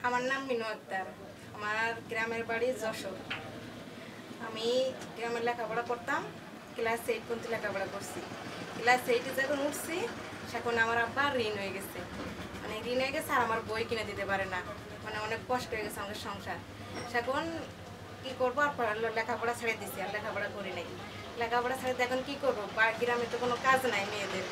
আমার নাম মিনু আক্তার। আমার গ্রামের বাড়ি যশোর। আমি গ্রামে লেখাপড়া করতাম। ক্লাস 8 পর্যন্ত লেখাপড়া করছি। ক্লাস 8 যখন উঠছি তখন আমার আব্বা ঋণ হয়ে গেছে। মানে ঋণ হয়ে গেছে আর আমার বই কিনে দিতে পারে না। মানে অনেক কষ্ট হয়ে গেছে আমাদের সংসার। এখন কি করবো, আর লেখাপড়া ছেড়ে দিছি, আর লেখাপড়া করি নাই। লেখাপড়া ছেড়ে এখন কি করবো, গ্রামে তো কোনো কাজ নাই মেয়েদের।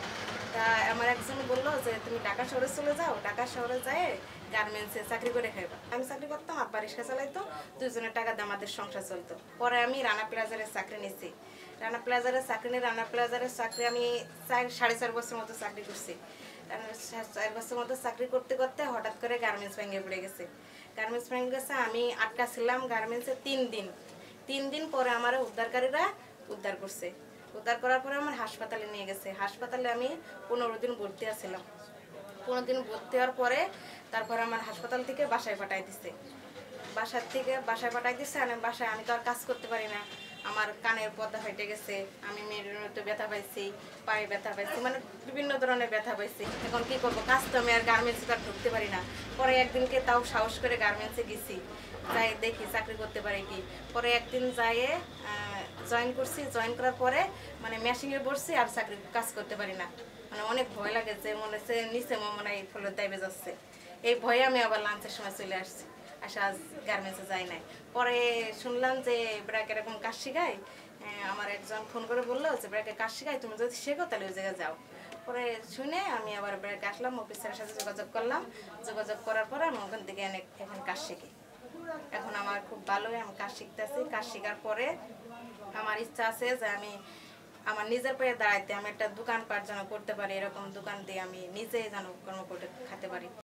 তা আমার একজন বললো যে তুমি ঢাকা শহরে চলে যাও, ঢাকা শহরে যায় গার্মেন্টসে চাকরি করে খাইবা। আমি চাকরি করতাম, আব্বা রিক্সা চালাইতো, দুজনের টাকা দিয়ে আমাদের সংসার চলতো। পরে আমি রানা প্লাজারের চাকরি নিয়েছি। রানা প্লাজারের চাকরি আমি 4.5 বছর মতো চাকরি করছি। 4 বছর মতো চাকরি করতে করতে হঠাৎ করে গার্মেন্টস ভেঙে পড়ে গেছে। গার্মেন্টস ভেঙে গেছে, আমি আটকা ছিলাম গার্মেন্টসে 3 দিন। 3 দিন পরে আমার উদ্ধারকারীরা উদ্ধার করছে। উদ্ধার করার পরে আমার হাসপাতালে নিয়ে গেছে। হাসপাতালে আমি 15 দিন ভর্তি আছিলাম। 15 দিন ভর্তি হওয়ার পরে তারপরে আমার হাসপাতাল থেকে বাসায় পাঠাই দিছে। বাসায় পাঠাই দিচ্ছে। আমি তো আর কাজ করতে পারি না। আমার কানের পর্দা ফেটে গেছে, আমি মেরুদণ্ডে ব্যথা পাইছি, পায়ে ব্যথা পাইছি, মানে বিভিন্ন ধরনের ব্যথা পাইছি। এখন কি করবো, কাজ তো আমি আর গার্মেন্টসে তো আর ঢুকতে পারি না। পরে একদিনকে তাও সাহস করে গার্মেন্টসে গেছি, যাই দেখি চাকরি করতে পারি কি। পরে একদিন যাইয়ে জয়েন করছি। জয়েন করার পরে মানে মেশিনে বসছি, আর কাজ করতে পারি না। মানে অনেক ভয় লাগে যে মনে হচ্ছে নিচে মনে হয় ফলের দাইবে যাচ্ছে। এই ভয়ে আমি আবার লাঞ্চের সময় চলে আসছি। আজ গার্মেন্টসে যাই নাই। পরে শুনলাম যে ব্র্যাক এরকম কাজ শিখায়। আমার একজন ফোন করে বললো যে ব্র্যাকে কাজ শিখায়, তুমি যদি শেখো তাহলে ওই জায়গায় যাও। পরে শুনে আমি আবার ব্র্যাকে আসলাম, অফিসারের সাথে যোগাযোগ করলাম। যোগাযোগ করার পরে আমি ওখান থেকে এখন কাজ শিখি। এখন আমার খুব ভালোই আমি কাজ শিখতেছি। কাজ শেখার পরে আমার ইচ্ছা আছে যে আমি আমার নিজের পায়ে দাঁড়াইতে, আমি একটা দোকানপাট যেন করতে পারি, এরকম দোকান দিয়ে আমি নিজেই যেন কর্ম করে খেতে পারি।